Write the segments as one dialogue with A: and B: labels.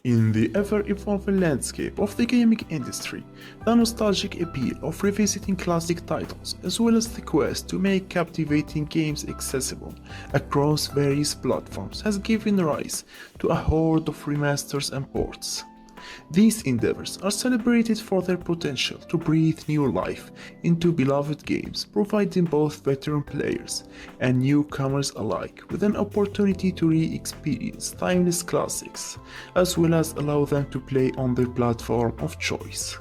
A: In the ever-evolving landscape of the gaming industry, the nostalgic appeal of revisiting classic titles, as well as the quest to make captivating games accessible across various platforms, has given rise to a horde of remasters and ports. These endeavors are celebrated for their potential to breathe new life into beloved games, providing both veteran players and newcomers alike with an opportunity to re-experience timeless classics, as well as allow them to play on their platform of choice.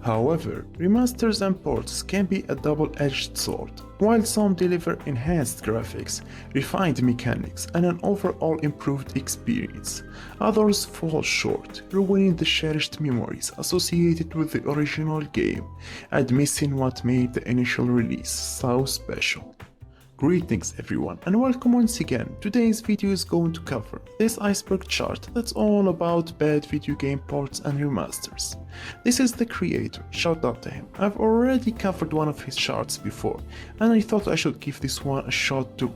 A: However, remasters and ports can be a double-edged sword. While some deliver enhanced graphics, refined mechanics, and an overall improved experience, others fall short, ruining the cherished memories associated with the original game and missing what made the initial release so special. Greetings everyone and welcome once again. Today's video is going to cover this Iceberg chart that's all about bad video game ports and remasters. This is the creator, shout out to him. I've already covered one of his charts before and I thought I should give this one a shot too.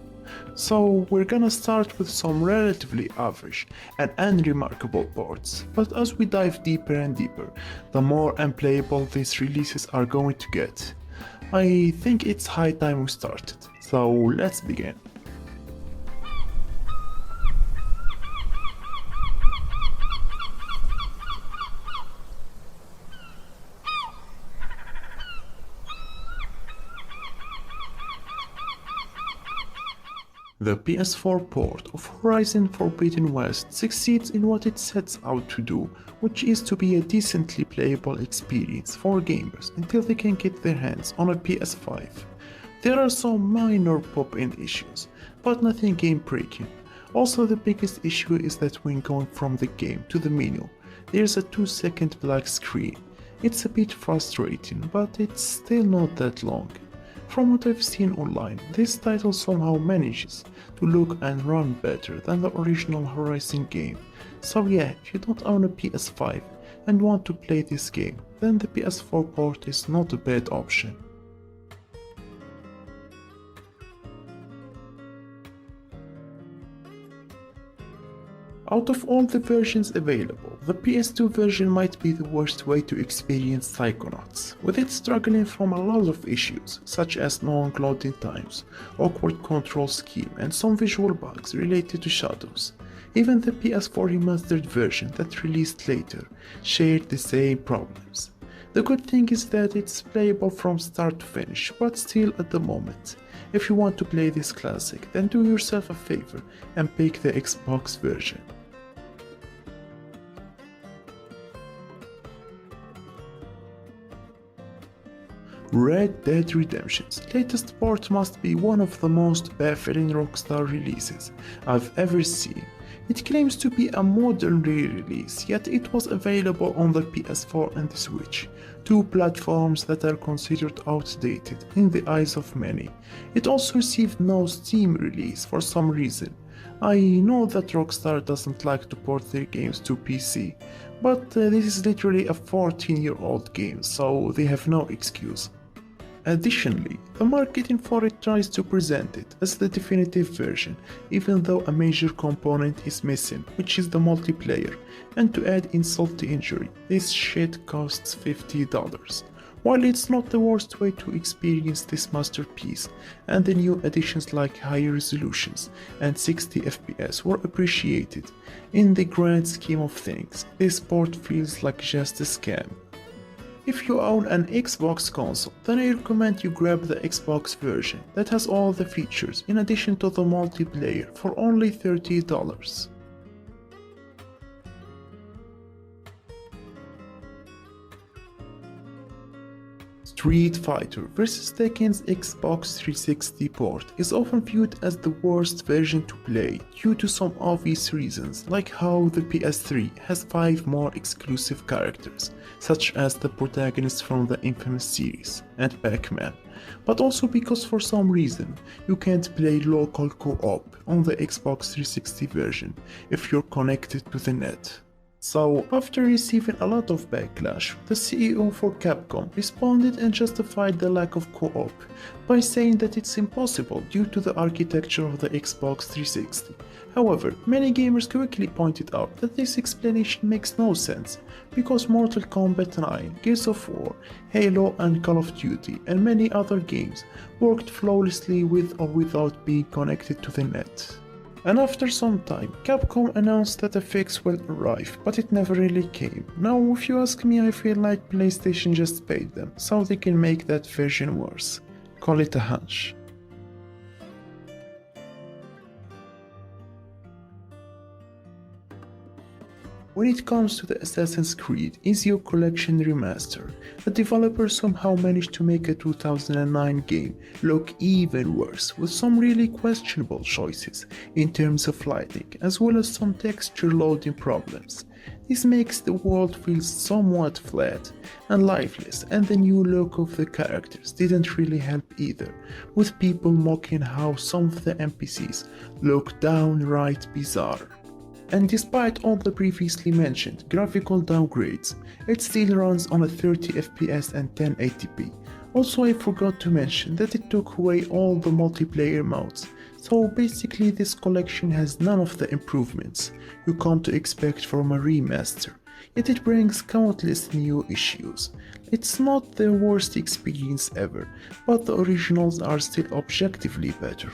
A: So we're gonna start with some relatively average and unremarkable ports, but as we dive deeper and deeper, the more unplayable these releases are going to get. I think it's high time we started, so let's begin. The PS4 port of Horizon Forbidden West succeeds in what it sets out to do, which is to be a decently playable experience for gamers until they can get their hands on a PS5. There are some minor pop-in issues, but nothing game-breaking. Also, the biggest issue is that when going from the game to the menu, there's a 2-second black screen. It's a bit frustrating, but it's still not that long. From what I've seen online, this title somehow manages to look and run better than the original Horizon game. So yeah, if you don't own a PS5 and want to play this game, then the PS4 port is not a bad option. Out of all the versions available, the PS2 version might be the worst way to experience Psychonauts, with it struggling from a lot of issues, such as long loading times, awkward control scheme, and some visual bugs related to shadows. Even the PS4 remastered version that released later shared the same problems. The good thing is that it's playable from start to finish, but still at the moment. If you want to play this classic, then do yourself a favor and pick the Xbox version. Red Dead Redemption's latest port must be one of the most baffling Rockstar releases I've ever seen. It claims to be a modern re-release, yet it was available on the PS4 and the Switch, two platforms that are considered outdated in the eyes of many. It also received no Steam release for some reason. I know that Rockstar doesn't like to port their games to PC, but this is literally a 14-year-old game, so they have no excuse. Additionally, the marketing for it tries to present it as the definitive version, even though a major component is missing, which is the multiplayer, and to add insult to injury, this shit costs $50. While it's not the worst way to experience this masterpiece, and the new additions like higher resolutions and 60 FPS were appreciated, in the grand scheme of things, this port feels like just a scam. If you own an Xbox console, then I recommend you grab the Xbox version that has all the features in addition to the multiplayer for only $30. Street Fighter vs. Tekken's Xbox 360 port is often viewed as the worst version to play due to some obvious reasons, like how the PS3 has 5 more exclusive characters, such as the protagonist from the infamous series and Pac-Man, but also because for some reason you can't play local co-op on the Xbox 360 version if you're connected to the net. So, after receiving a lot of backlash, the CEO for Capcom responded and justified the lack of co-op by saying that it's impossible due to the architecture of the Xbox 360. However, many gamers quickly pointed out that this explanation makes no sense because Mortal Kombat 9, Gears of War, Halo and Call of Duty and many other games worked flawlessly with or without being connected to the net. And after some time, Capcom announced that a fix will arrive, but it never really came. Now, if you ask me, I feel like PlayStation just paid them, so they can make that version worse. Call it a hunch. When it comes to the Assassin's Creed Ezio Collection Remaster, the developer somehow managed to make a 2009 game look even worse with some really questionable choices in terms of lighting as well as some texture loading problems. This makes the world feel somewhat flat and lifeless, and the new look of the characters didn't really help either, with people mocking how some of the NPCs look downright bizarre. And despite all the previously mentioned graphical downgrades, it still runs on a 30 FPS and 1080p. Also, I forgot to mention that it took away all the multiplayer modes, so basically this collection has none of the improvements you come to expect from a remaster, yet it brings countless new issues. It's not the worst experience ever, but the originals are still objectively better.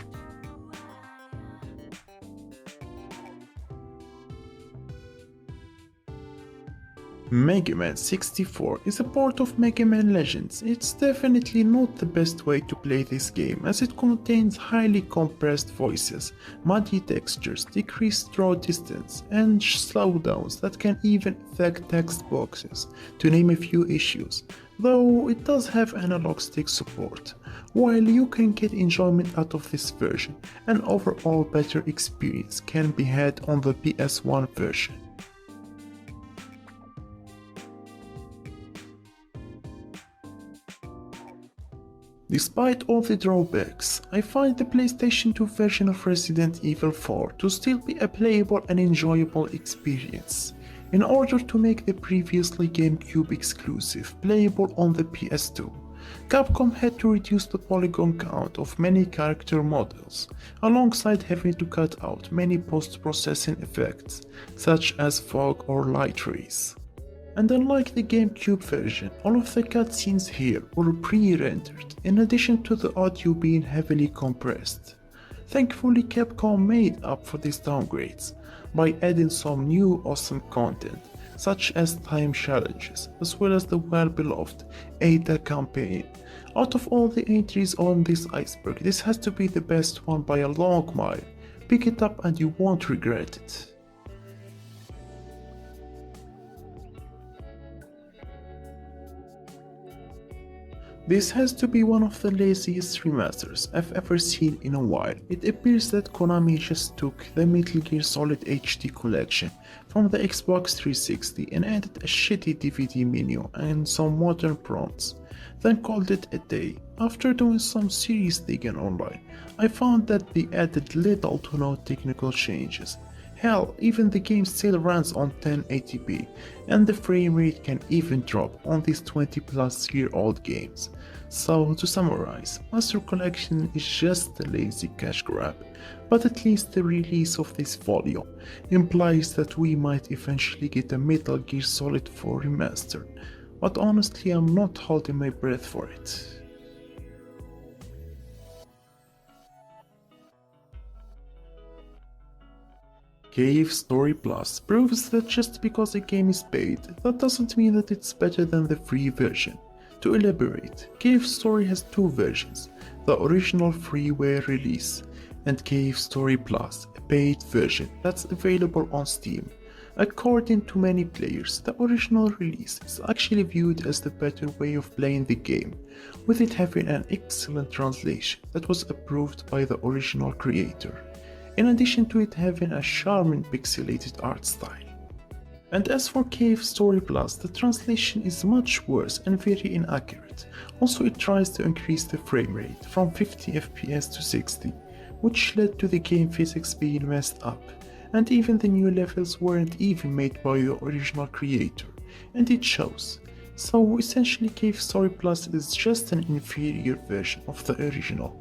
A: Mega Man 64 is a port of Mega Man Legends. It's definitely not the best way to play this game as it contains highly compressed voices, muddy textures, decreased draw distance, and slowdowns that can even affect text boxes, to name a few issues, though it does have analog stick support. While you can get enjoyment out of this version, an overall better experience can be had on the PS1 version. Despite all the drawbacks, I find the PlayStation 2 version of Resident Evil 4 to still be a playable and enjoyable experience. In order to make the previously GameCube exclusive playable on the PS2, Capcom had to reduce the polygon count of many character models, alongside having to cut out many post-processing effects, such as fog or light rays. And unlike the GameCube version, all of the cutscenes here were pre-rendered, in addition to the audio being heavily compressed. Thankfully, Capcom made up for these downgrades by adding some new awesome content, such as time challenges, as well as the well-beloved Ada campaign. Out of all the entries on this Iceberg, this has to be the best one by a long mile. Pick it up and you won't regret it. This has to be one of the laziest remasters I've ever seen in a while. It appears that Konami just took the Metal Gear Solid HD collection from the Xbox 360 and added a shitty DVD menu and some modern prompts, then called it a day. After doing some serious digging online, I found that they added little to no technical changes. Hell, even the game still runs on 1080p, and the frame rate can even drop on these 20-plus-year-old games. So, to summarize, Master Collection is just a lazy cash grab, but at least the release of this volume implies that we might eventually get a Metal Gear Solid 4 remastered, but honestly I'm not holding my breath for it. Cave Story Plus proves that just because a game is paid, that doesn't mean that it's better than the free version. To elaborate, Cave Story has two versions, the original freeware release, and Cave Story Plus, a paid version that's available on Steam. According to many players, the original release is actually viewed as the better way of playing the game, with it having an excellent translation that was approved by the original creator, in addition to it having a charming pixelated art style. And as for Cave Story Plus, the translation is much worse and very inaccurate. Also, it tries to increase the frame rate from 50 FPS to 60, which led to the game physics being messed up, and even the new levels weren't even made by the original creator, and it shows. So essentially Cave Story Plus is just an inferior version of the original.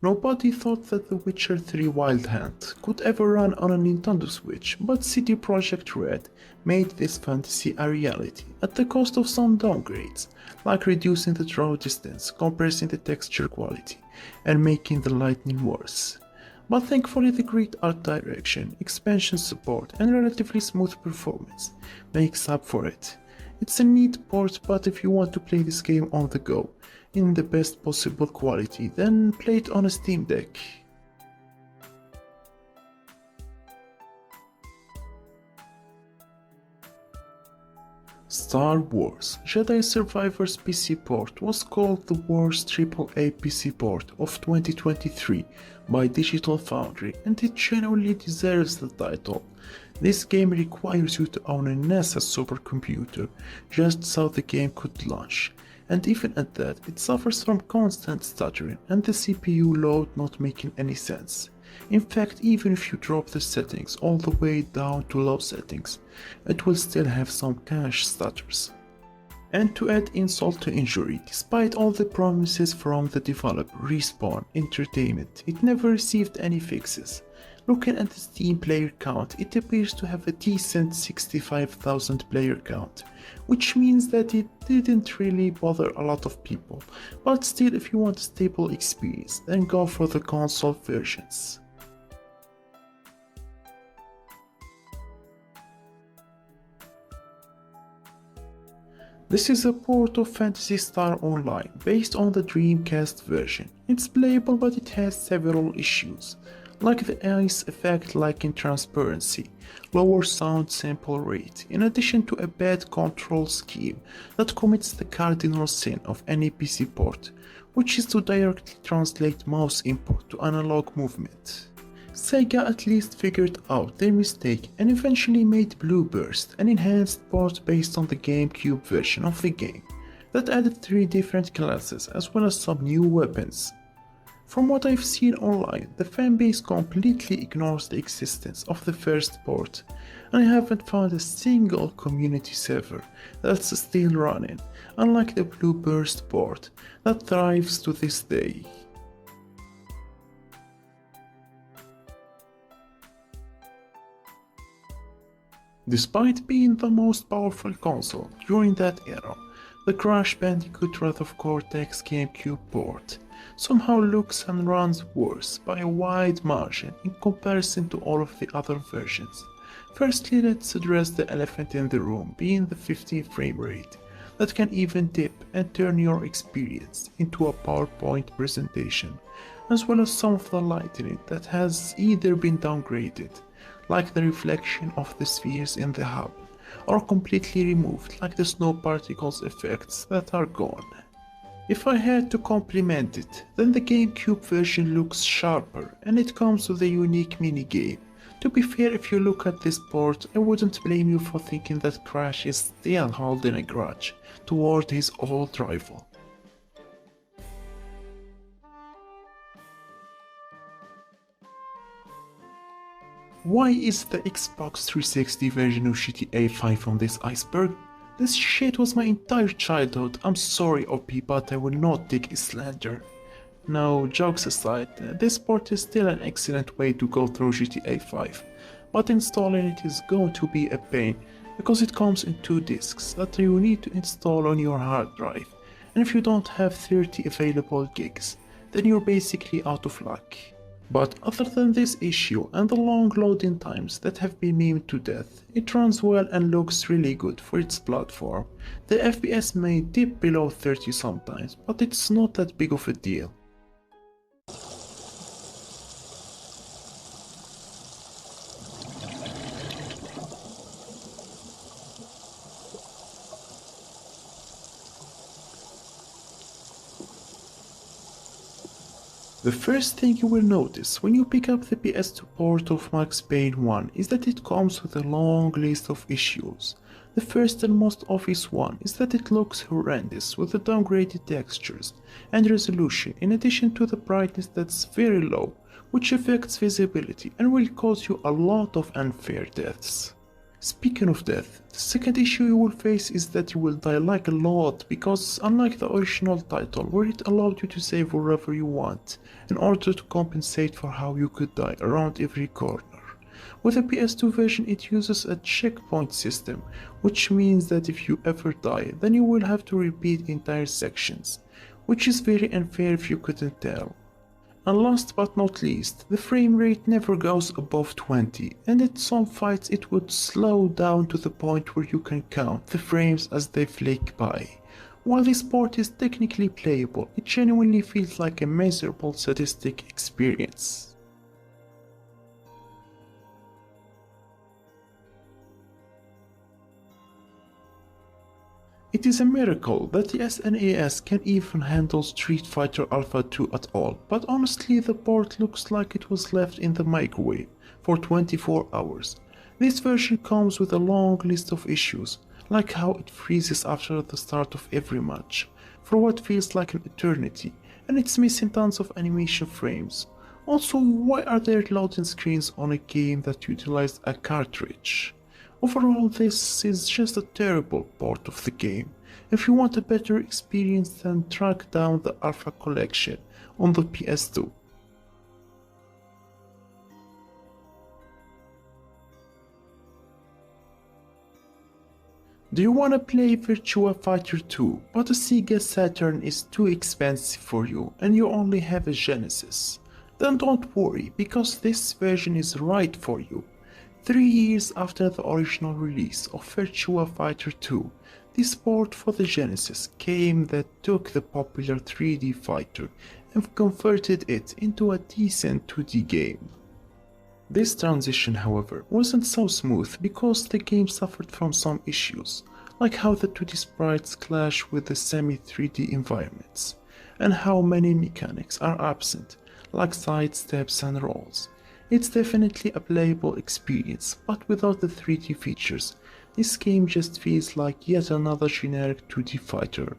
A: Nobody thought that The Witcher 3 Wild Hunt could ever run on a Nintendo Switch, but CD Projekt Red made this fantasy a reality at the cost of some downgrades, like reducing the draw distance, compressing the texture quality, and making the lighting worse. But thankfully the great art direction, expansion support, and relatively smooth performance makes up for it. It's a neat port, but if you want to play this game on the go, in the best possible quality, then play it on a Steam Deck. Star Wars Jedi Survivor's PC port was called the worst AAA PC port of 2023 by Digital Foundry, and it genuinely deserves the title. This game requires you to own a NASA supercomputer just so the game could launch, and even at that it suffers from constant stuttering and the CPU load not making any sense. In fact, even if you drop the settings all the way down to low settings, it will still have some cache stutters. And to add insult to injury, despite all the promises from the developer Respawn Entertainment, it never received any fixes. Looking at the Steam player count, it appears to have a decent 65,000 player count, which means that it didn't really bother a lot of people, but still, if you want a stable experience, then go for the console versions. This is a port of Phantasy Star Online based on the Dreamcast version. It's playable, but it has several issues, like the ice effect lacking transparency, lower sound sample rate, in addition to a bad control scheme that commits the cardinal sin of any PC port, which is to directly translate mouse input to analog movement. Sega at least figured out their mistake and eventually made Blue Burst, an enhanced port based on the GameCube version of the game, that added 3 different classes as well as some new weapons. From what I've seen online, the fanbase completely ignores the existence of the first port, and I haven't found a single community server that's still running, unlike the Blue Burst port that thrives to this day. Despite being the most powerful console during that era, the Crash Bandicoot Wrath of Cortex GameCube port somehow looks and runs worse by a wide margin in comparison to all of the other versions. Firstly, let's address the elephant in the room, being the 15 frame rate that can even dip and turn your experience into a PowerPoint presentation, as well as some of the lighting that has either been downgraded, like the reflection of the spheres in the hub, or completely removed, like the snow particles effects that are gone. If I had to compliment it, then the GameCube version looks sharper and it comes with a unique minigame. To be fair, if you look at this port, I wouldn't blame you for thinking that Crash is still holding a grudge toward his old rival. Why is the Xbox 360 version of GTA 5 on this Iceberg? This shit was my entire childhood. I'm sorry OP, but I will not take a slander. No, jokes aside, this port is still an excellent way to go through GTA 5, but installing it is going to be a pain because it comes in 2 discs that you need to install on your hard drive, and if you don't have 30 available gigs, then you're basically out of luck. But other than this issue and the long loading times that have been memed to death, it runs well and looks really good for its platform. The FPS may dip below 30 sometimes, but it's not that big of a deal. The first thing you will notice when you pick up the PS2 port of Max Payne 1 is that it comes with a long list of issues The first and most obvious one is that it looks horrendous with the downgraded textures and resolution in addition to the brightness that's very low, which affects visibility and will cause you a lot of unfair deaths. Speaking of death, the second issue you will face is that you will die like a lot because unlike the original title where it allowed you to save wherever you want in order to compensate for how you could die around every corner, with the PS2 version it uses a checkpoint system, which means that if you ever die then you will have to repeat entire sections, which is very unfair if you couldn't tell. And last but not least, the frame rate never goes above 20, and in some fights it would slow down to the point where you can count the frames as they flick by. While this port is technically playable, it genuinely feels like a miserable sadistic experience. It is a miracle that the SNES can even handle Street Fighter Alpha 2 at all, but honestly the port looks like it was left in the microwave for 24 hours. This version comes with a long list of issues, like how it freezes after the start of every match, for what feels like an eternity, and it's missing tons of animation frames. Also, why are there loading screens on a game that utilized a cartridge? Overall, this is just a terrible port of the game. If you want a better experience, then track down the Alpha Collection on the PS2. Do you want to play Virtua Fighter 2, but a Sega Saturn is too expensive for you and you only have a Genesis? Then don't worry, because this version is right for you. 3 years after the original release of Virtua Fighter 2, this port for the Genesis came that took the popular 3D fighter and converted it into a decent 2D game. This transition, however, wasn't so smooth because the game suffered from some issues, like how the 2D sprites clash with the semi-3D environments, and how many mechanics are absent, like side steps and rolls. It's definitely a playable experience, but without the 3D features, this game just feels like yet another generic 2D fighter.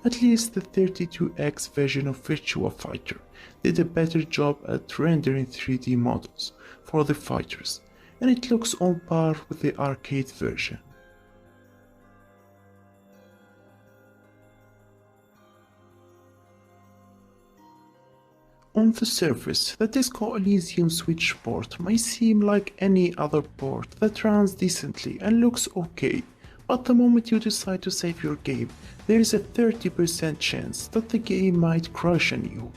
A: At least the 32X version of Virtua Fighter did a better job at rendering 3D models for the fighters, and it looks on par with the arcade version. On the surface, the Disco Elysium Switch port may seem like any other port that runs decently and looks okay, but the moment you decide to save your game, there is a 30% chance that the game might crash on you,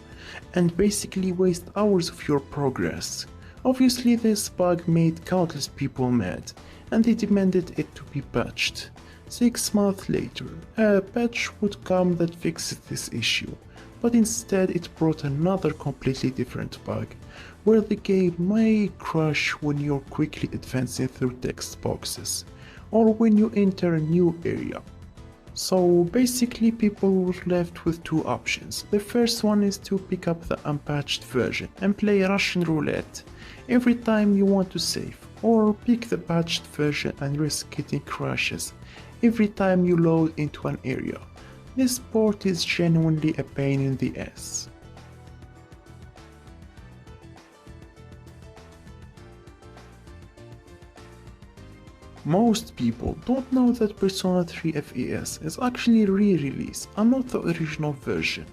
A: and basically waste hours of your progress. Obviously this bug made countless people mad, and they demanded it to be patched. 6 months later, a patch would come that fixes this issue, but instead it brought another completely different bug, where the game may crash when you're quickly advancing through text boxes, or when you enter a new area. So basically people were left with two options. The first one is to pick up the unpatched version and play Russian roulette every time you want to save, or pick the patched version and risk getting crashes every time you load into an area. This port is genuinely a pain in the ass. Most people don't know that Persona 3 FES is actually a re-release and not the original version.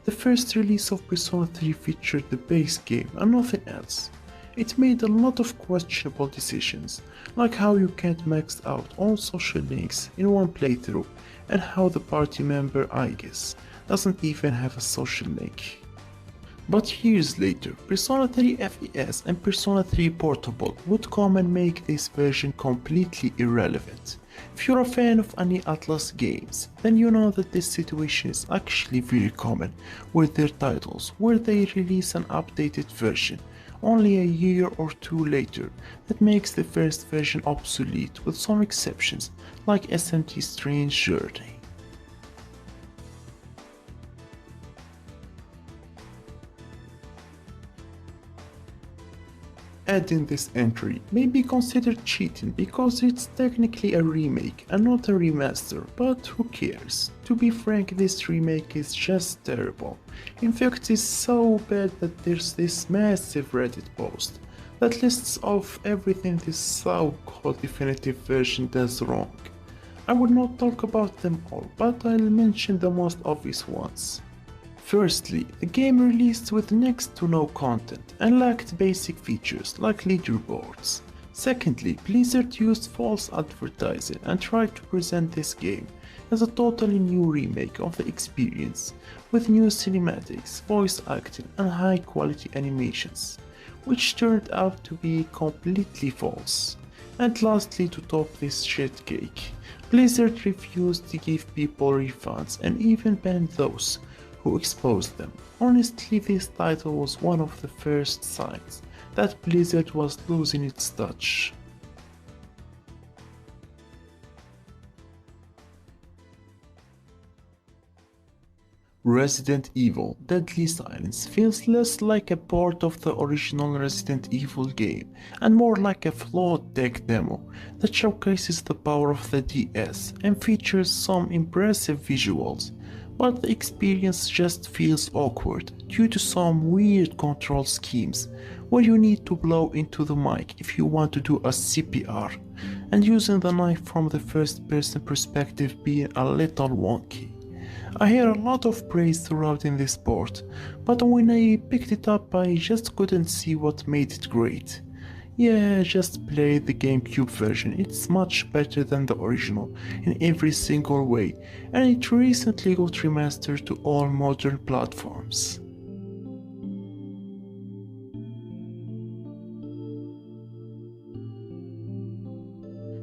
A: The first release of Persona 3 featured the base game and nothing else. It made a lot of questionable decisions, like how you can't max out all social links in one playthrough, and how the party member Aegis doesn't even have a social link. But years later, Persona 3 FES and Persona 3 Portable would come and make this version completely irrelevant. If you're a fan of any Atlas games, then you know that this situation is actually very common with their titles, where they release an updated version only a year or two later that makes the first version obsolete, with some exceptions like SMT Strange Journey. Adding this entry may be considered cheating because it's technically a remake and not a remaster, but who cares? To be frank, this remake is just terrible. In fact, it's so bad that there's this massive Reddit post that lists off everything this so-called definitive version does wrong. I will not talk about them all, but I'll mention the most obvious ones. Firstly, the game released with next to no content and lacked basic features like leaderboards. Secondly, Blizzard used false advertising and tried to present this game as a totally new remake of the experience, with new cinematics, voice acting and high quality animations, which turned out to be completely false. And lastly, to top this shit cake, Blizzard refused to give people refunds and even banned those who exposed them. Honestly, this title was one of the first signs that Blizzard was losing its touch. Resident Evil Deadly Silence feels less like a port of the original Resident Evil game and more like a flawed tech demo that showcases the power of the DS and features some impressive visuals, but the experience just feels awkward due to some weird control schemes where you need to blow into the mic if you want to do a CPR, and using the knife from the first person perspective being a little wonky. I hear a lot of praise throughout in this port, but when I picked it up I just couldn't see what made it great. Yeah, just play the GameCube version, it's much better than the original in every single way, and it recently got remastered to all modern platforms.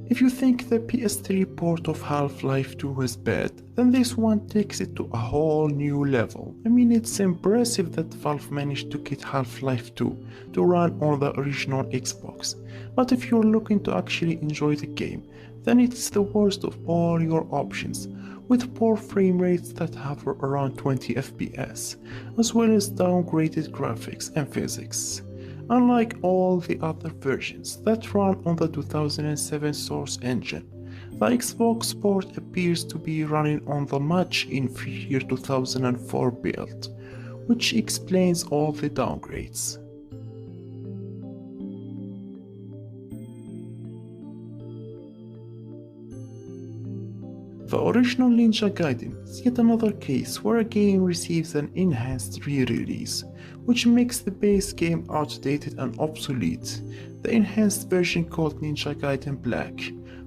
A: If you think the PS3 port of Half-Life 2 was bad, then this one takes it to a whole new level. I mean, it's impressive that Valve managed to get Half-Life 2 to run on the original Xbox, but if you're looking to actually enjoy the game, then it's the worst of all your options, with poor frame rates that hover around 20 FPS, as well as downgraded graphics and physics. Unlike all the other versions that run on the 2007 Source engine, the Xbox port appears to be running on the much inferior 2004 build, which explains all the downgrades. The original Ninja Gaiden is yet another case where a game receives an enhanced re-release, which makes the base game outdated and obsolete. The enhanced version called Ninja Gaiden Black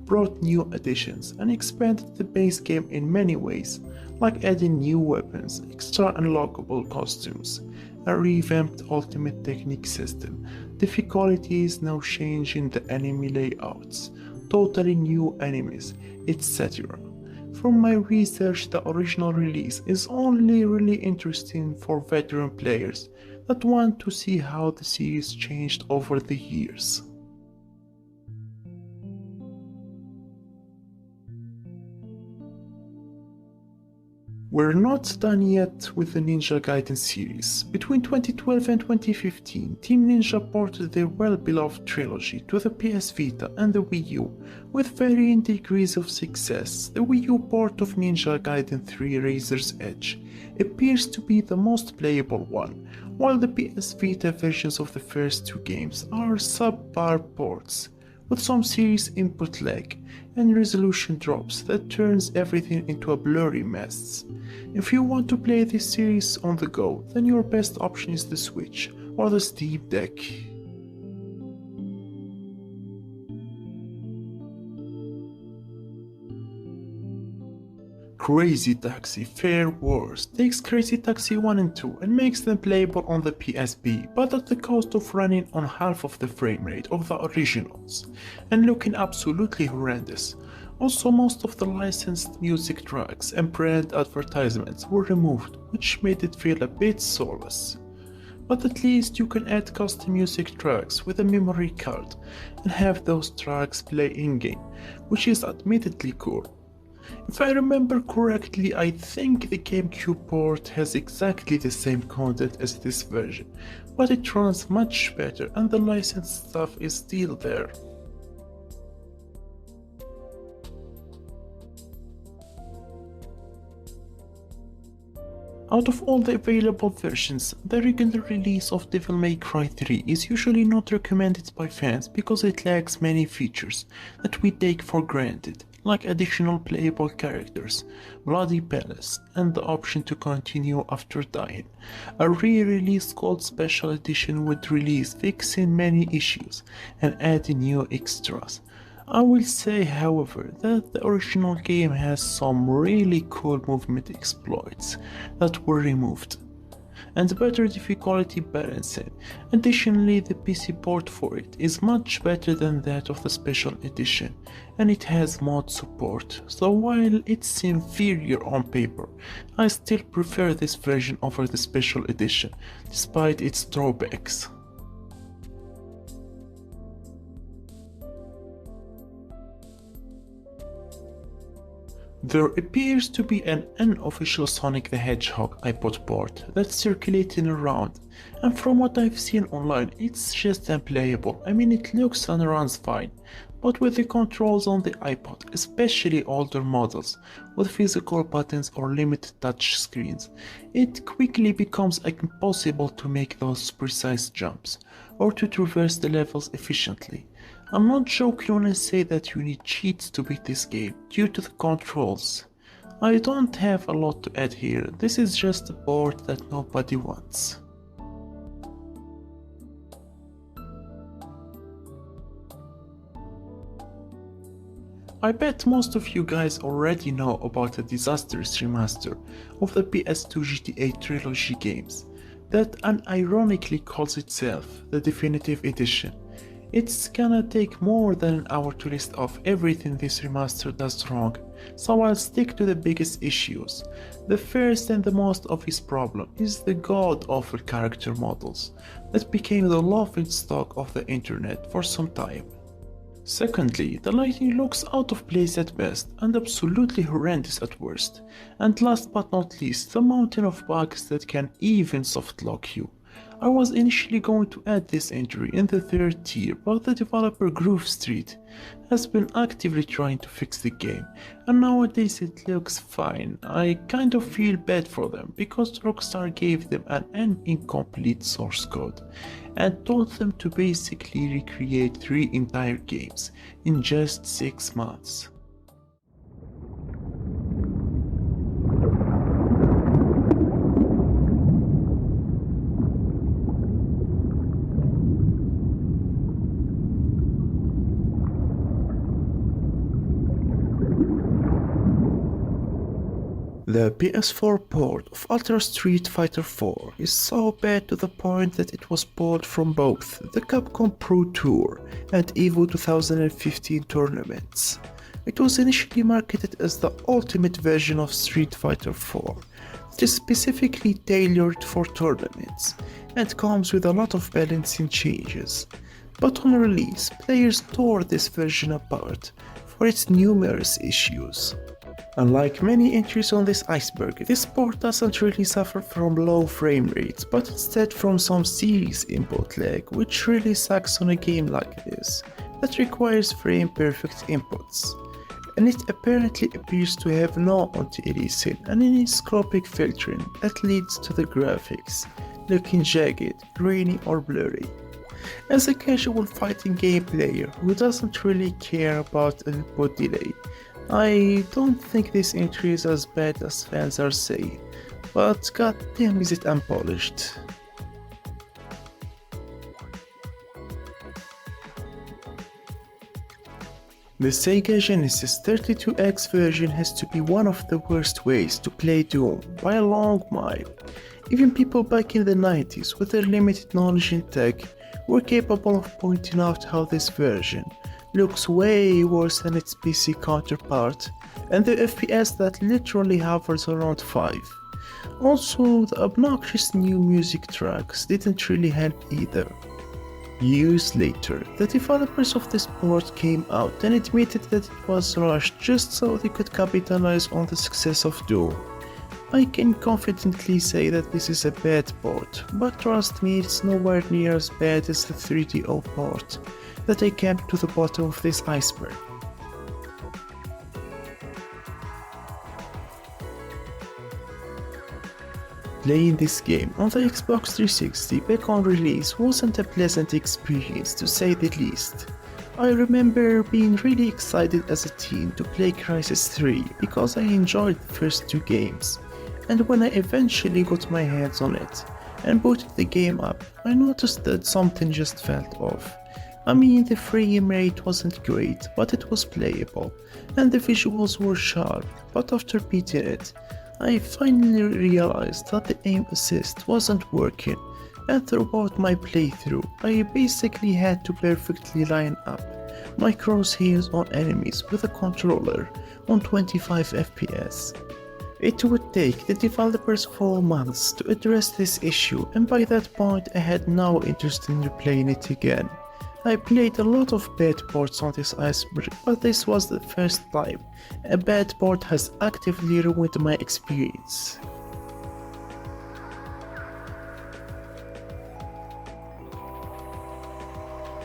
A: brought new additions and expanded the base game in many ways, like adding new weapons, extra unlockable costumes, a revamped ultimate technique system, difficulties, no change in the enemy layouts, totally new enemies, etc. From my research, the original release is only really interesting for veteran players that want to see how the series changed over the years. We're not done yet with the Ninja Gaiden series. Between 2012 and 2015, Team Ninja ported their well-beloved trilogy to the PS Vita and the Wii U, with varying degrees of success. The Wii U port of Ninja Gaiden 3 Razor's Edge appears to be the most playable one, while the PS Vita versions of the first two games are subpar ports, with some serious input lag and resolution drops that turns everything into a blurry mess. If you want to play this series on the go, then your best option is the Switch or the Steam Deck. Crazy Taxi Fare Wars takes Crazy Taxi 1 and 2 and makes them playable on the PSP, but at the cost of running on half of the frame rate of the originals, and looking absolutely horrendous. Also, most of the licensed music tracks and brand advertisements were removed, which made it feel a bit soulless. But at least you can add custom music tracks with a memory card and have those tracks play in-game, which is admittedly cool. If I remember correctly, I think the GameCube port has exactly the same content as this version, but it runs much better and the licensed stuff is still there. Out of all the available versions, the regular release of Devil May Cry 3 is usually not recommended by fans because it lacks many features that we take for granted, like additional playable characters, Bloody Palace, and the option to continue after dying. A re-release called Special Edition would release fixing many issues and adding new extras. I will say, however, that the original game has some really cool movement exploits that were removed, and better difficulty balancing. Additionally, the PC port for it is much better than that of the Special Edition, and it has mod support, so while it's inferior on paper, I still prefer this version over the Special Edition, despite its drawbacks. There appears to be an unofficial Sonic the Hedgehog iPod port that's circulating around, and from what I've seen online, it's just unplayable. I mean, it looks and runs fine, but with the controls on the iPod, especially older models with physical buttons or limited touch screens, it quickly becomes impossible to make those precise jumps or to traverse the levels efficiently. I'm not joking when I say that you need cheats to beat this game due to the controls. I don't have a lot to add here, this is just a port that nobody wants. I bet most of you guys already know about the disastrous remaster of the PS2 GTA trilogy games that unironically calls itself the Definitive Edition. It's gonna take more than an hour to list off everything this remaster does wrong, so I'll stick to the biggest issues. The first and the most obvious problem is the god-awful character models that became the laughingstock of the internet for some time. Secondly, the lighting looks out of place at best and absolutely horrendous at worst. And last but not least, the mountain of bugs that can even softlock you. I was initially going to add this entry in the third tier, but the developer Groove Street has been actively trying to fix the game, and nowadays it looks fine. I kind of feel bad for them because Rockstar gave them an incomplete source code and told them to basically recreate 3 entire games in just 6 months. The PS4 port of Ultra Street Fighter 4 is so bad to the point that it was pulled from both the Capcom Pro Tour and EVO 2015 tournaments. It was initially marketed as the ultimate version of Street Fighter 4 that is specifically tailored for tournaments and comes with a lot of balancing changes. But on release, players tore this version apart for its numerous issues. Unlike many entries on this Iceberg, this port doesn't really suffer from low frame rates, but instead from some serious input lag, which really sucks on a game like this, that requires frame perfect inputs. And it apparently appears to have no anti-aliasing and aniscopic filtering that leads to the graphics looking jagged, grainy or blurry. As a casual fighting game player who doesn't really care about input delay, I don't think this entry is as bad as fans are saying, but goddamn is it unpolished. The Sega Genesis 32X version has to be one of the worst ways to play Doom by a long mile. Even people back in the 90s with their limited knowledge in tech were capable of pointing out how this version looks way worse than its PC counterpart, and the FPS that literally hovers around 5. Also, the obnoxious new music tracks didn't really help either. Years later, the developers of this port came out and admitted that it was rushed just so they could capitalize on the success of Doom. I can confidently say that this is a bad port, but trust me, it's nowhere near as bad as the 3DO port that I kept to the bottom of this iceberg. Playing this game on the Xbox 360 back on release wasn't a pleasant experience to say the least. I remember being really excited as a teen to play Crysis 3 because I enjoyed the first two games, and when I eventually got my hands on it and booted the game up, I noticed that something just felt off. I mean, the frame rate wasn't great, but it was playable, and the visuals were sharp, but after beating it, I finally realized that the aim assist wasn't working, and throughout my playthrough, I basically had to perfectly line up my crosshairs on enemies with a controller on 25 FPS. It would take the developers 4 months to address this issue, and by that point I had no interest in replaying it again. I played a lot of bad ports on this Iceberg, but this was the first time a bad port has actively ruined my experience.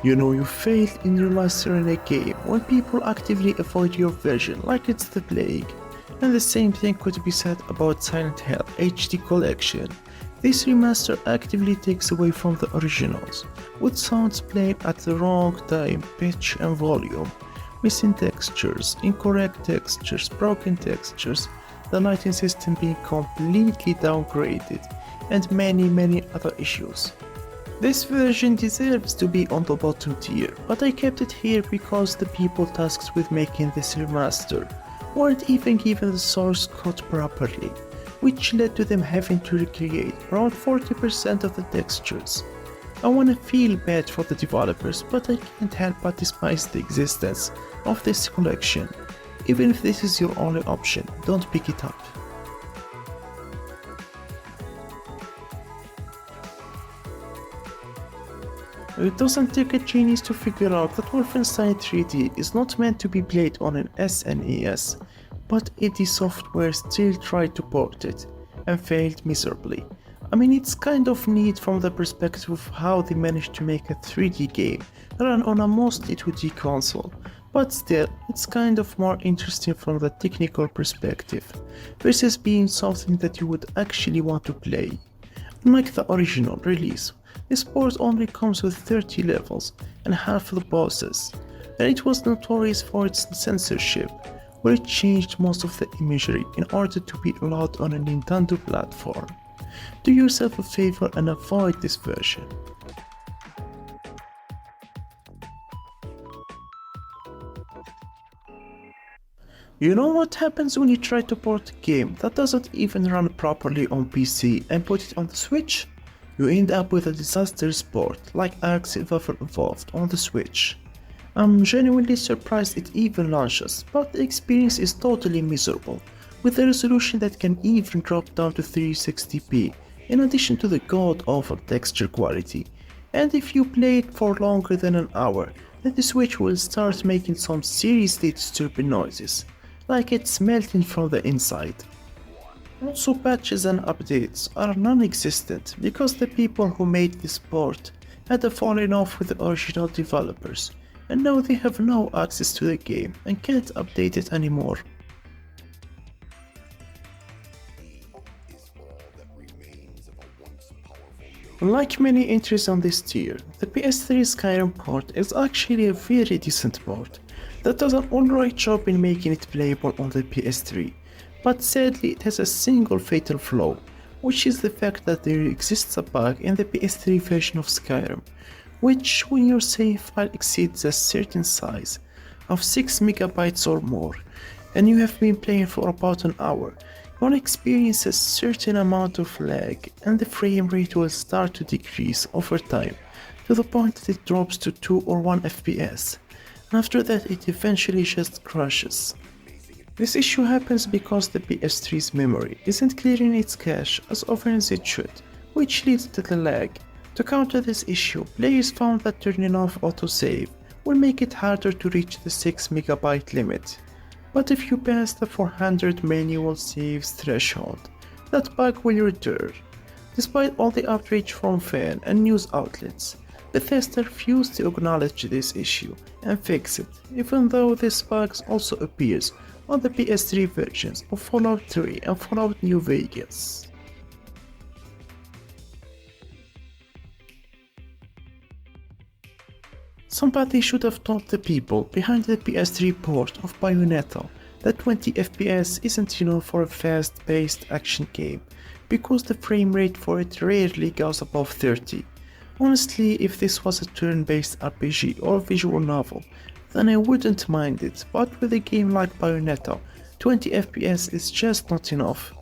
A: You know you failed in remastering a game when people actively avoid your version like it's the plague. And the same thing could be said about Silent Hill HD Collection. This remaster actively takes away from the originals, with sounds playing at the wrong time, pitch and volume, missing textures, incorrect textures, broken textures, the lighting system being completely downgraded, and many other issues. This version deserves to be on the bottom tier, but I kept it here because the people tasked with making this remaster weren't even given the source code properly, which led to them having to recreate around 40% of the textures. I wanna feel bad for the developers, but I can't help but despise the existence of this collection. Even if this is your only option, don't pick it up. It doesn't take a genius to figure out that Wolfenstein 3D is not meant to be played on an SNES, but id Software still tried to port it, and failed miserably. I mean, it's kind of neat from the perspective of how they managed to make a 3D game run on a mostly 2D console, but still, it's kind of more interesting from the technical perspective, versus being something that you would actually want to play. Unlike the original release, this port only comes with 30 levels and half the bosses, and it was notorious for its censorship, where it changed most of the imagery in order to be allowed on a Nintendo platform. Do yourself a favor and avoid this version. You know what happens when you try to port a game that doesn't even run properly on PC and put it on the Switch? You end up with a disastrous port like Ark Survival Evolved on the Switch. I'm genuinely surprised it even launches, but the experience is totally miserable, with a resolution that can even drop down to 360p, in addition to the god-awful texture quality. And if you play it for longer than an hour, then the Switch will start making some seriously disturbing noises, like it's melting from the inside. Also, patches and updates are non-existent because the people who made this port had fallen off with the original developers, and now they have no access to the game and can't update it anymore. Unlike many entries on this tier, the PS3 Skyrim port is actually a very decent port that does an alright job in making it playable on the PS3, but sadly it has a single fatal flaw, which is the fact that there exists a bug in the PS3 version of Skyrim, which when your save file exceeds a certain size of 6 MB or more, and you have been playing for about an hour, you will experience a certain amount of lag, and the frame rate will start to decrease over time to the point that it drops to 2 or 1 FPS, and after that it eventually just crashes. This issue happens because the PS3's memory isn't clearing its cache as often as it should, which leads to the lag, To counter this issue, players found that turning off autosave will make it harder to reach the 6 MB limit. But if you pass the 400 manual saves threshold, that bug will return. Despite all the outrage from fans and news outlets, Bethesda refused to acknowledge this issue and fix it, even though this bug also appears on the PS3 versions of Fallout 3 and Fallout New Vegas. Somebody should have told the people behind the PS3 port of Bayonetta that 20 FPS isn't enough for a fast-paced action game, because the frame rate for it rarely goes above 30. Honestly, if this was a turn-based RPG or visual novel, then I wouldn't mind it, but with a game like Bayonetta, 20 FPS is just not enough.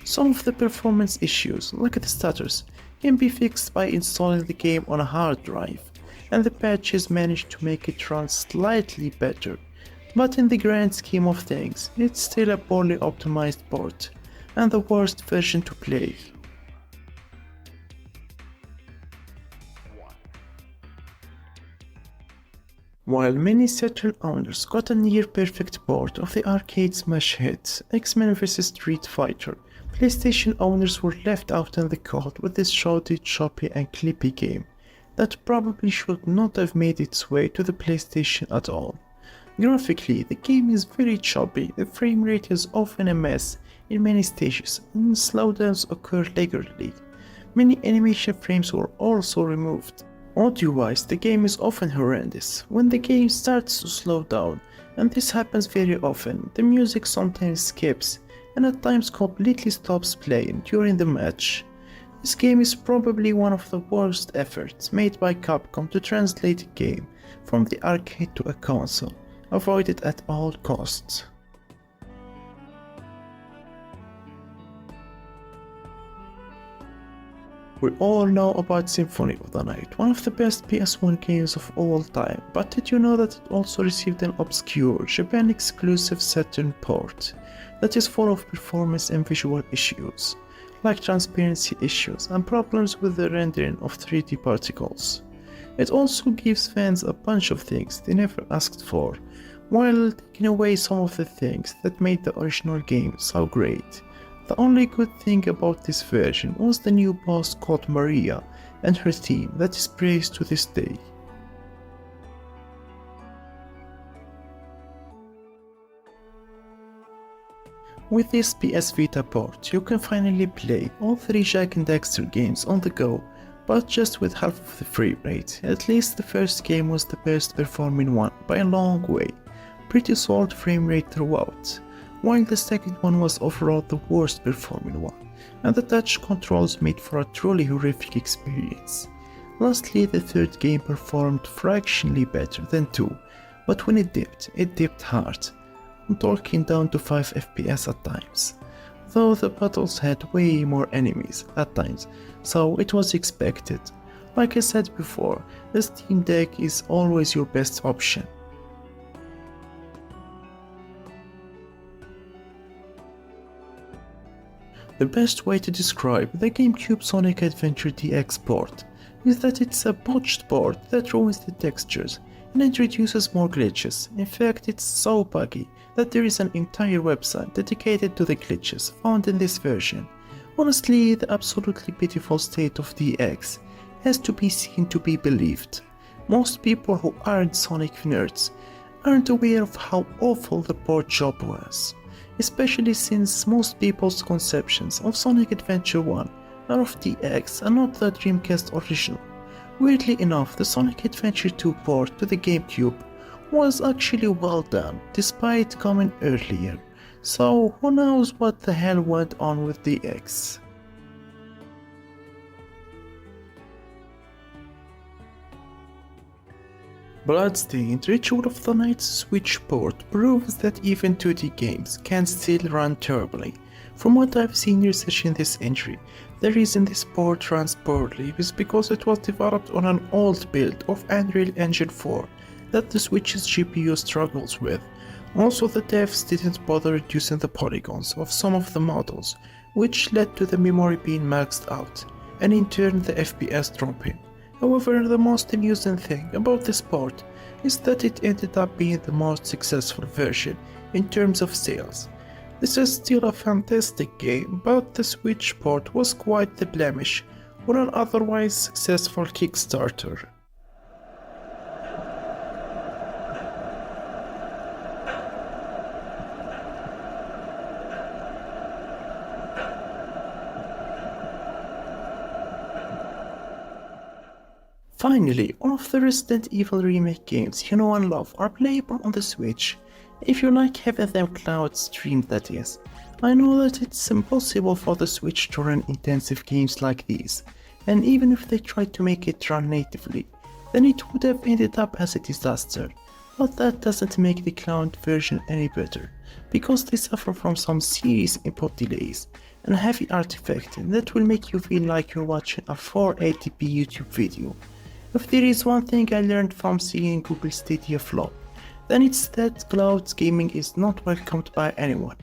A: Some of the performance issues, like the stutters, can be fixed by installing the game on a hard drive, and the patches managed to make it run slightly better. But in the grand scheme of things, it's still a poorly optimized port, and the worst version to play. While many Saturn owners got a near-perfect port of the arcade smash hit X-Men vs Street Fighter, PlayStation owners were left out in the cold with this shoddy, choppy and clippy game that probably should not have made its way to the PlayStation at all. Graphically, the game is very choppy, the frame rate is often a mess in many stages, and slowdowns occur regularly. Many animation frames were also removed. Audio-wise, the game is often horrendous. When the game starts to slow down, and this happens very often, the music sometimes skips, and at times completely stops playing during the match. This game is probably one of the worst efforts made by Capcom to translate a game from the arcade to a console, avoided at all costs. We all know about Symphony of the Night, one of the best PS1 games of all time, but did you know that it also received an obscure Japan-exclusive Saturn port that is full of performance and visual issues, like transparency issues and problems with the rendering of 3D particles. It also gives fans a bunch of things they never asked for, while taking away some of the things that made the original game so great. The only good thing about this version was the new boss called Maria and her theme that is praised to this day. With this PS Vita port, you can finally play all 3 Jak and Daxter games on the go, but just with half of the frame rate. At least the first game was the best performing one by a long way, pretty solid frame rate throughout, while the second one was overall the worst performing one, and the touch controls made for a truly horrific experience. Lastly, the third game performed fractionally better than 2, but when it dipped hard. I'm talking down to 5 FPS at times, though the battles had way more enemies at times, so it was expected. Like I said before, the Steam Deck is always your best option. The best way to describe the GameCube Sonic Adventure DX port is that it's a botched port that ruins the textures and introduces more glitches. In fact, it's so buggy that there is an entire website dedicated to the glitches found in this version. Honestly, the absolutely pitiful state of DX has to be seen to be believed. Most people who aren't Sonic nerds aren't aware of how awful the port job was, especially since most people's conceptions of Sonic Adventure 1 are of DX and not the Dreamcast original. Weirdly enough, the Sonic Adventure 2 port to the GameCube was actually well done, despite coming earlier, so who knows what the hell went on with DX. Bloodstained Ritual of the Night Switch port proves that even 2D games can still run terribly. From what I've seen researching this entry, the reason this port runs poorly is because it was developed on an old build of Unreal Engine 4 that the Switch's GPU struggles with. Also, the devs didn't bother reducing the polygons of some of the models, which led to the memory being maxed out, and in turn the FPS dropping. However, the most amusing thing about this port is that it ended up being the most successful version in terms of sales. This is still a fantastic game, but the Switch port was quite the blemish on an otherwise successful Kickstarter. Finally, all of the Resident Evil remake games you know and love are playable on the Switch, if you like having them cloud streamed that is. I know that it's impossible for the Switch to run intensive games like these, and even if they tried to make it run natively, then it would have ended up as a disaster. But that doesn't make the cloud version any better, because they suffer from some serious input delays and heavy artifacting that will make you feel like you're watching a 480p YouTube video. If there is one thing I learned from seeing Google Stadia flop, then it's that cloud gaming is not welcomed by anyone.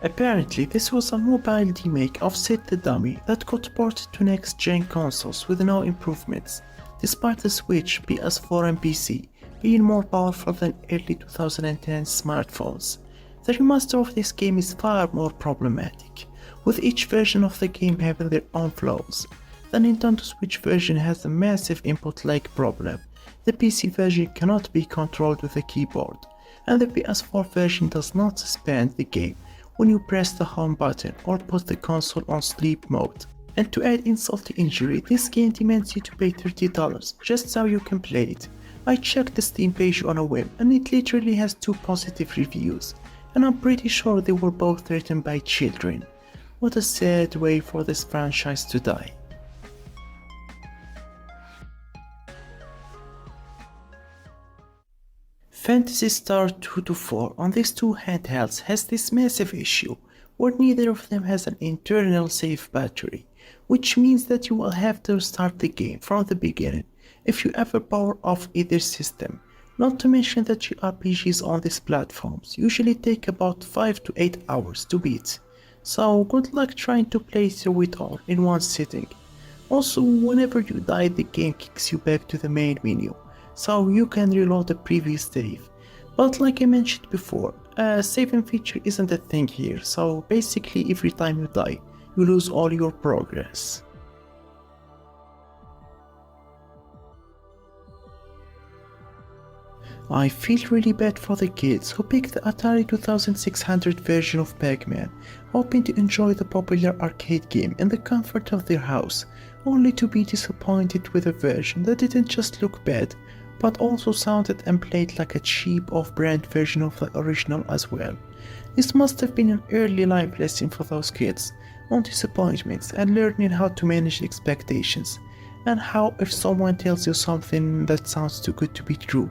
A: Apparently, this was a mobile remake of Sid the Dummy that got ported to next-gen consoles with no improvements, despite the Switch, PS4 and PC being more powerful than early 2010 smartphones. The remaster of this game is far more problematic, with each version of the game having their own flaws. The Nintendo Switch version has a massive input lag problem, the PC version cannot be controlled with a keyboard, and the PS4 version does not suspend the game when you press the home button or put the console on sleep mode. And to add insult to injury, this game demands you to pay $30 just so you can play it. I checked the Steam page on a whim and it literally has 2 positive reviews, and I'm pretty sure they were both written by children. What a sad way for this franchise to die. Phantasy Star 2-4 on these two handhelds has this massive issue where neither of them has an internal safe battery, which means that you will have to start the game from the beginning if you ever power off either system. Not to mention that JRPGs on these platforms usually take about 5 to 8 hours to beat, so good luck trying to play through it all in one sitting. Also, whenever you die the game kicks you back to the main menu, so you can reload the previous save. But like I mentioned before, a saving feature isn't a thing here, so basically every time you die, you lose all your progress. I feel really bad for the kids who picked the Atari 2600 version of Pac-Man, hoping to enjoy the popular arcade game in the comfort of their house, only to be disappointed with a version that didn't just look bad, but also sounded and played like a cheap off-brand version of the original as well. This must have been an early life lesson for those kids on disappointments and learning how to manage expectations, and how if someone tells you something that sounds too good to be true,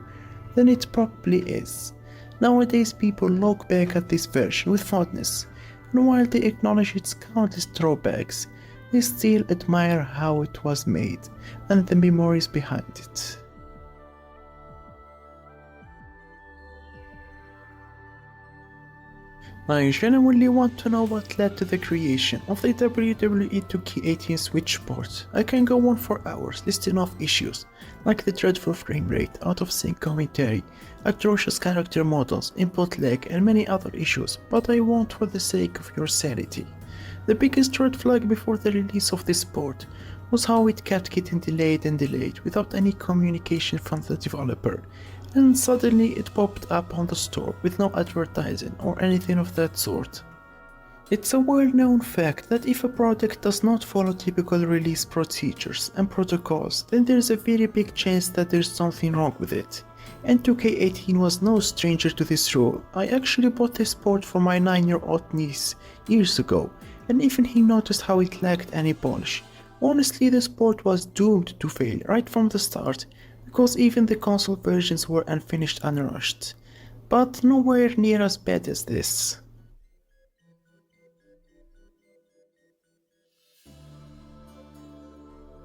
A: then it probably is. Nowadays people look back at this version with fondness, and while they acknowledge its countless drawbacks, they still admire how it was made and the memories behind it. I genuinely want to know what led to the creation of the WWE 2K18 Switch port. I can go on for hours listing off issues, like the dreadful frame rate, out of sync commentary, atrocious character models, input lag and many other issues, but I won't for the sake of your sanity. The biggest red flag before the release of this port was how it kept getting delayed and delayed without any communication from the developer, and suddenly it popped up on the store with no advertising or anything of that sort. It's a well-known fact that if a product does not follow typical release procedures and protocols, then there's a very big chance that there's something wrong with it. And 2K18 was no stranger to this rule. I actually bought this port for my 9-year-old niece years ago, and even he noticed how it lacked any polish. Honestly, this port was doomed to fail right from the start, because even the console versions were unfinished and rushed, but nowhere near as bad as this.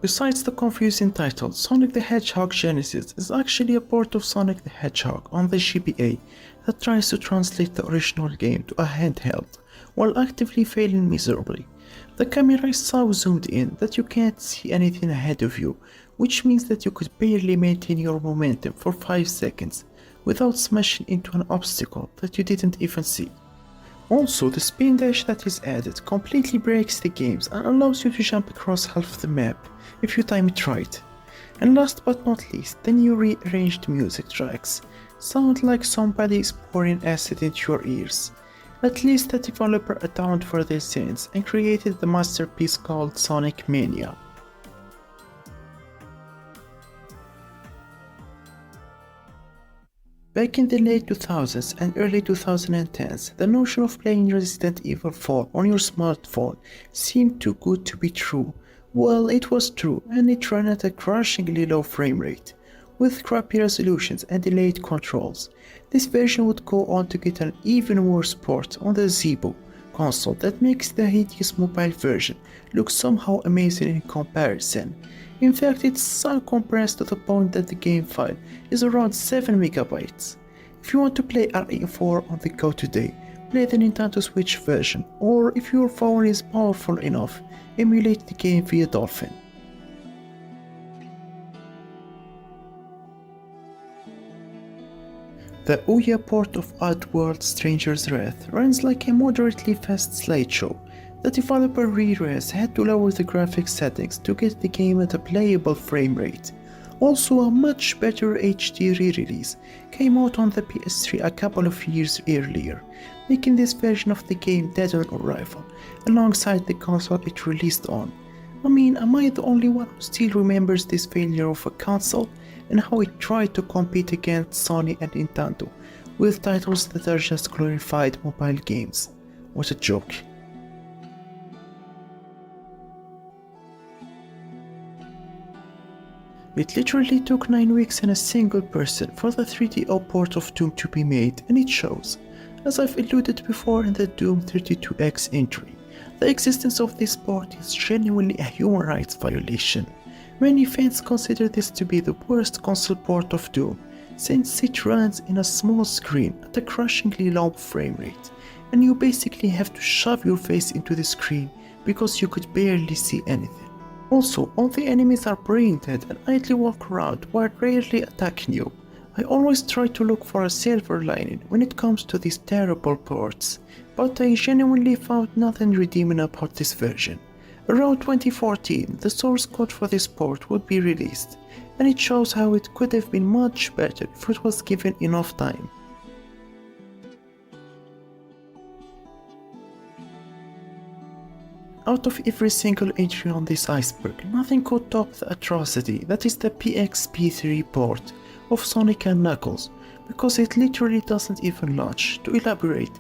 A: Besides the confusing title, Sonic the Hedgehog Genesis is actually a port of Sonic the Hedgehog on the GBA that tries to translate the original game to a handheld, while actively failing miserably. The camera is so zoomed in that you can't see anything ahead of you, which means that you could barely maintain your momentum for 5 seconds without smashing into an obstacle that you didn't even see. Also, the spin dash that is added completely breaks the games and allows you to jump across half the map if you time it right. And last but not least, the new rearranged music tracks sound like somebody is pouring acid into your ears. At least the developer atoned for their sins and created the masterpiece called Sonic Mania. Back in the late 2000s and early 2010s, the notion of playing Resident Evil 4 on your smartphone seemed too good to be true. Well, it was true, and it ran at a crushingly low frame rate, with crappy resolutions and delayed controls. This version would go on to get an even worse port on the Zeebo console that makes the hideous mobile version look somehow amazing in comparison. In fact, it's so compressed to the point that the game file is around 7 megabytes. If you want to play RE4 on the go today, play the Nintendo Switch version, or if your phone is powerful enough, emulate the game via Dolphin. The Ouya port of Oddworld Stranger's Wrath runs like a moderately fast slideshow. The developer Re-Res had to lower the graphics settings to get the game at a playable frame rate. Also, a much better HD re-release came out on the PS3 a couple of years earlier, making this version of the game dead on arrival, alongside the console it released on. I mean, am I the only one who still remembers this failure of a console and how it tried to compete against Sony and Nintendo with titles that are just glorified mobile games? What a joke. It literally took 9 weeks and a single person for the 3DO port of Doom to be made, and it shows. As I've alluded before in the Doom 32X entry, the existence of this port is genuinely a human rights violation. Many fans consider this to be the worst console port of Doom, since it runs in a small screen at a crushingly low frame rate, and you basically have to shove your face into the screen because you could barely see anything. Also, all the enemies are brain dead and idly walk around while rarely attacking you. I always try to look for a silver lining when it comes to these terrible ports, but I genuinely found nothing redeeming about this version. Around 2014, the source code for this port would be released, and it shows how it could have been much better if it was given enough time. Out of every single entry on this iceberg, nothing could top the atrocity that is the PXP3 port of Sonic & Knuckles, because it literally doesn't even launch. To elaborate,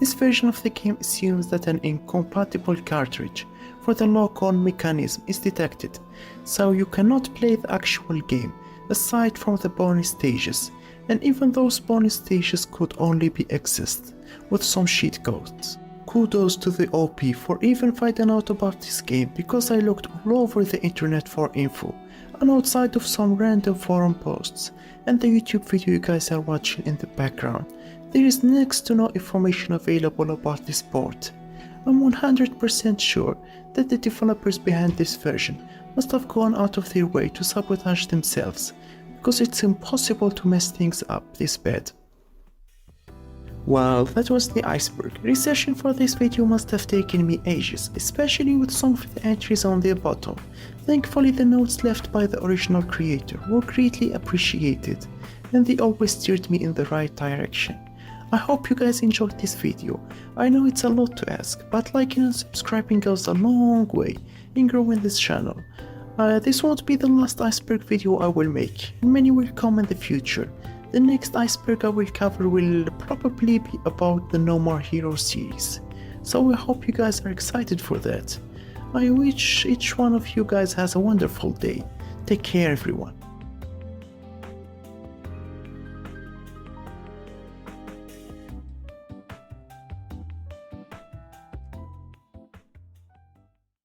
A: this version of the game assumes that an incompatible cartridge for the lock-on mechanism is detected, so you cannot play the actual game aside from the bonus stages, and even those bonus stages could only be accessed with some cheat codes. Kudos to the OP for even finding out about this game, because I looked all over the internet for info, and outside of some random forum posts and the YouTube video you guys are watching in the background, there is next to no information available about this port. I'm 100% sure that the developers behind this version must have gone out of their way to sabotage themselves, because it's impossible to mess things up this bad. Well, that was the iceberg. Researching for this video must have taken me ages, especially with some of the entries on the bottom. Thankfully, the notes left by the original creator were greatly appreciated, and they always steered me in the right direction. I hope you guys enjoyed this video. I know it's a lot to ask, but liking and subscribing goes a long way in growing this channel. This won't be the last iceberg video I will make, and many will come in the future. The next iceberg I will cover will probably be about the No More Heroes series, so I hope you guys are excited for that. I wish each one of you guys has a wonderful day. Take care everyone.